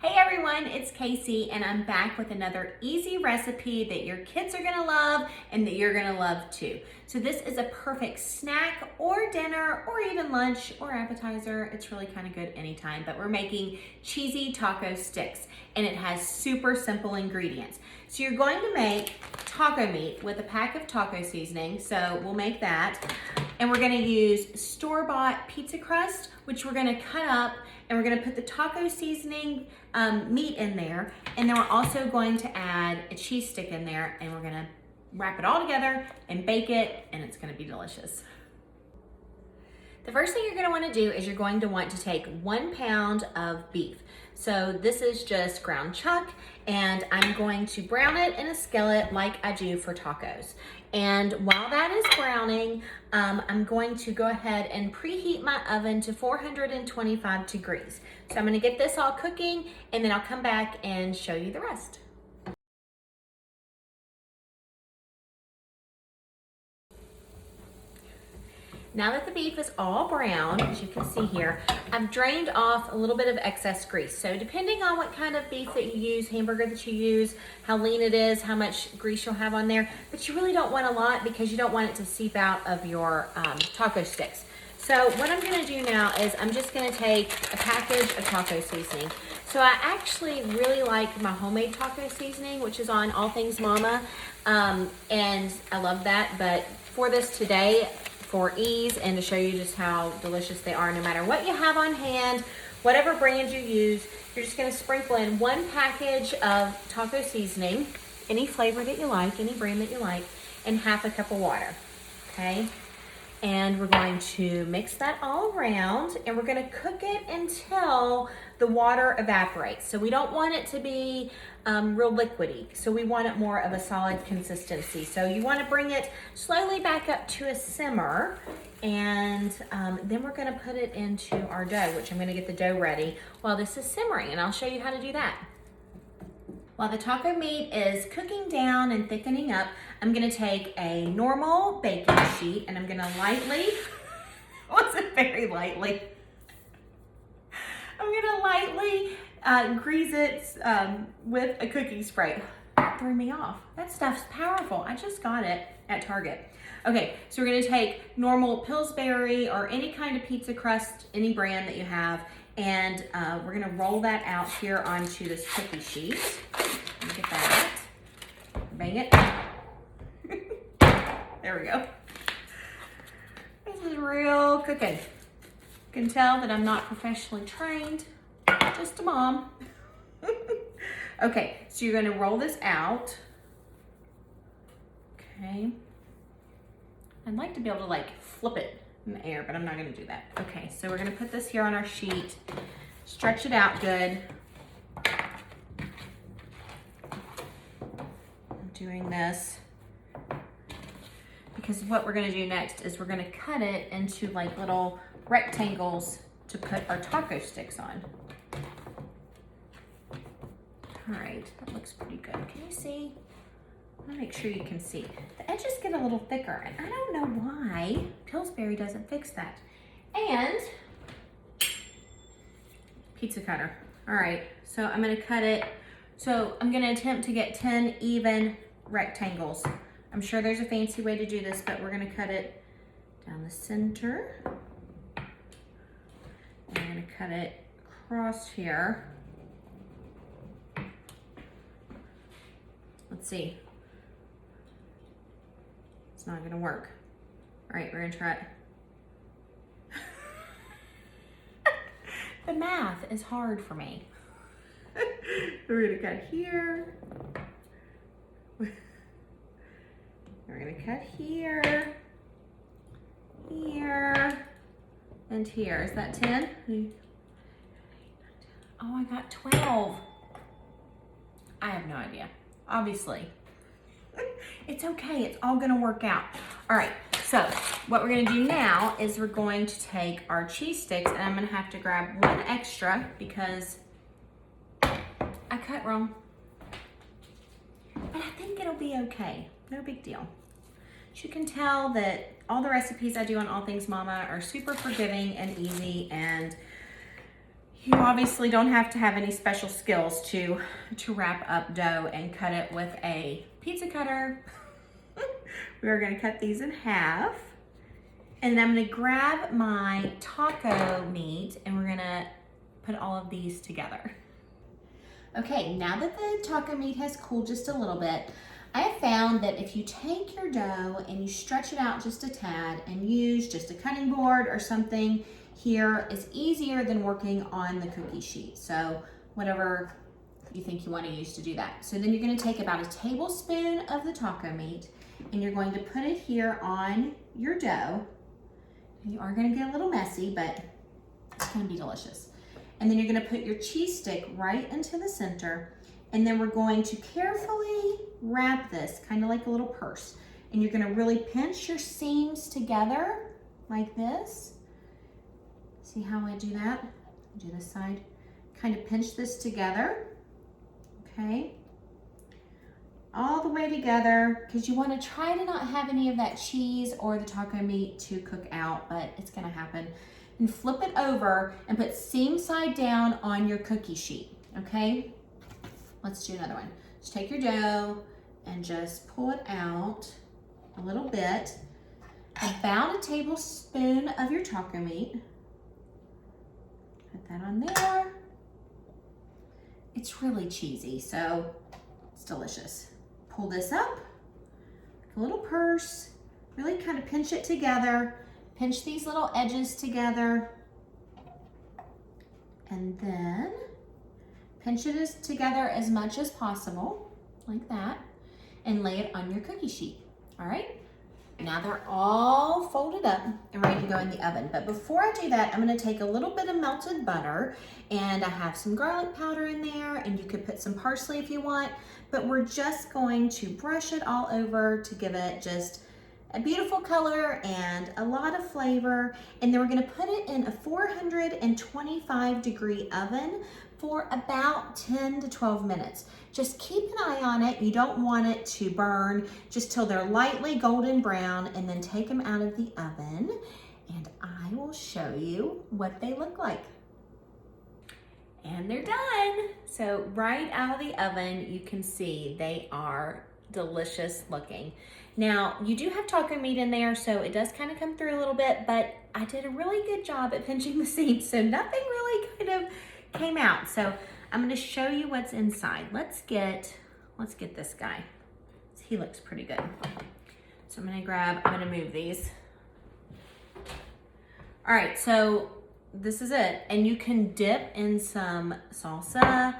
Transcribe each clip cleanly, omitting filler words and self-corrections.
Hey everyone, it's Casey and I'm back with another easy recipe that your kids are gonna love and that you're gonna love too. So this is a perfect snack or dinner or even lunch or appetizer. It's really kind of good anytime, but we're making cheesy taco sticks and it has super simple ingredients. So you're going to make taco meat with a pack of taco seasoning. So we'll make that. And we're gonna use store-bought pizza crust, which we're gonna cut up, and we're gonna put the taco seasoning meat in there. And then we're also going to add a cheese stick in there, and we're gonna wrap it all together and bake it, and it's gonna be delicious. The first thing you're gonna wanna do is you're going to want to take 1 pound of beef. So this is just ground chuck, and I'm going to brown it in a skillet like I do for tacos. And while that is browning, I'm going to go ahead and preheat my oven to 425 degrees. So I'm gonna get this all cooking, and then I'll come back and show you the rest. Now that the beef is all brown, as you can see here, I've drained off a little bit of excess grease. So depending on what kind of beef that you use, hamburger that you use, how lean it is, how much grease you'll have on there, but you really don't want a lot because you don't want it to seep out of your taco sticks. So what I'm gonna do now is I'm just gonna take a package of taco seasoning. So I actually really like my homemade taco seasoning, which is on All Things Mama, and I love that, but for this today, for ease and to show you just how delicious they are, no matter what you have on hand, whatever brand you use, you're just gonna sprinkle in 1 package of taco seasoning, any flavor that you like, any brand that you like, and half a cup of water, okay? And we're going to mix that all around, and we're gonna cook it until the water evaporates. So we don't want it to be real liquidy. So we want it more of a solid consistency. So you wanna bring it slowly back up to a simmer, and then we're gonna put it into our dough, which I'm gonna get the dough ready while this is simmering, and I'll show you how to do that. While the taco meat is cooking down and thickening up, I'm gonna take a normal baking sheet and I'm gonna lightly, wasn't very lightly, I'm gonna lightly grease it with a cooking spray. That threw me off. That stuff's powerful. I just got it at Target. Okay, so we're gonna take normal Pillsbury or any kind of pizza crust, any brand that you have, and we're gonna roll that out here onto this cookie sheet. Look at that. Bang it. There we go. This is real cooking. You can tell that I'm not professionally trained, just a mom. Okay, so you're gonna roll this out. Okay. I'd like to be able to like flip it in the air, but I'm not gonna do that. Okay, so we're gonna put this here on our sheet, stretch it out good. I'm doing this because what we're gonna do next is we're gonna cut it into like little rectangles to put our taco sticks on. All right, that looks pretty good. Can you see? I want to make sure you can see. The edges get a little thicker, and I don't know why Pillsbury doesn't fix that. And pizza cutter. All right, so I'm gonna cut it. So I'm gonna attempt to get 10 even rectangles. I'm sure there's a fancy way to do this, but we're gonna cut it down the center. I'm gonna cut it across here. Let's see. It's not gonna work. All right, we're gonna try it. The math is hard for me. We're gonna cut here. We're gonna cut here, here, and here. Is that 10? Oh, I got 12. I have no idea. Obviously. It's okay, it's all gonna work out. All right, so what we're gonna do now is we're going to take our cheese sticks, and I'm gonna have to grab 1 extra because I cut wrong. But I think it'll be okay, no big deal. As you can tell that all the recipes I do on All Things Mama are super forgiving and easy, and You obviously don't have to have any special skills to wrap up dough and cut it with a pizza cutter. We're gonna cut these in half. And then I'm gonna grab my taco meat and we're gonna put all of these together. Okay, now that the taco meat has cooled just a little bit, I have found that if you take your dough and you stretch it out just a tad and use just a cutting board or something here is easier than working on the cookie sheet. So whatever you think you want to use to do that. So then you're going to take about a tablespoon of the taco meat and you're going to put it here on your dough. You are going to get a little messy, but it's going to be delicious. And then you're going to put your cheese stick right into the center. And then we're going to carefully wrap this, kind of like a little purse. And you're going to really pinch your seams together like this. See how I do that? Do this side. Kind of pinch this together. Okay. All the way together, because you want to try to not have any of that cheese or the taco meat to cook out, but it's going to happen. And flip it over and put seam side down on your cookie sheet. Okay. Let's do another one. Just take your dough and just pull it out a little bit. About a tablespoon of your taco meat. Put that on there. It's really cheesy, so it's delicious. Pull this up, like a little purse. Really kind of pinch it together. Pinch these little edges together. And then pinch it together as much as possible, like that, and lay it on your cookie sheet, all right? Now they're all folded up and ready to go in the oven. But before I do that, I'm gonna take a little bit of melted butter, and I have some garlic powder in there, and you could put some parsley if you want, but we're just going to brush it all over to give it just a beautiful color and a lot of flavor. And then we're gonna put it in a 425-degree oven for about 10 to 12 minutes. Just keep an eye on it. You don't want it to burn, just till they're lightly golden brown, and then take them out of the oven and I will show you what they look like. And they're done. So right out of the oven, you can see they are delicious looking. Now, you do have taco meat in there, so it does kind of come through a little bit, but I did a really good job at pinching the seams, so nothing really kind of came out. So I'm going to show you what's inside. Let's get this guy. He looks pretty good. So I'm going to move these. All right, so this is it. And you can dip in some salsa,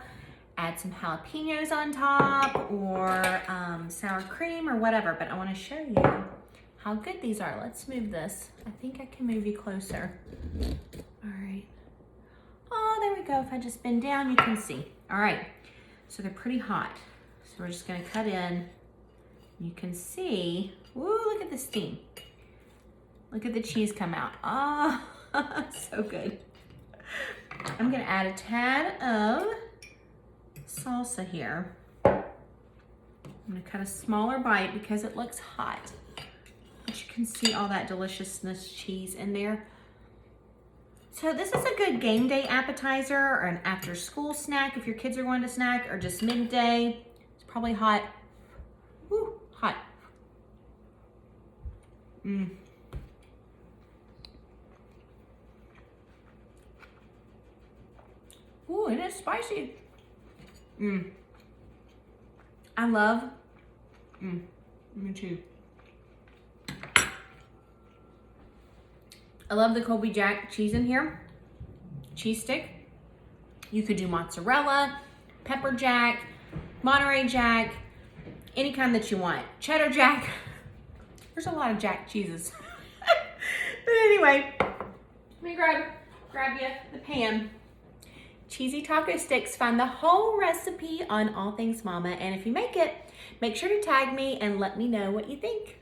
add some jalapenos on top, or sour cream or whatever, but I want to show you how good these are. Let's move this. I think I can move you closer. All right. Oh, there we go. If I just bend down, you can see. All right, so they're pretty hot. So we're just gonna cut in. You can see, woo, look at the steam. Look at the cheese come out. Oh, so good. I'm gonna add a tad of salsa here. I'm gonna cut a smaller bite because it looks hot. But you can see all that deliciousness cheese in there. So this is a good game day appetizer or an after school snack if your kids are going to snack, or just midday. It's probably hot. Woo, hot. Mmm. Ooh, it is spicy. Mmm. I love, me too. I love the Colby Jack cheese in here. Cheese stick. You could do mozzarella, pepper jack, Monterey Jack, any kind that you want. Cheddar Jack. There's a lot of Jack cheeses. But anyway, let me grab you the pan. Cheesy taco sticks. Find the whole recipe on All Things Mama, and if you make it, make sure to tag me and let me know what you think.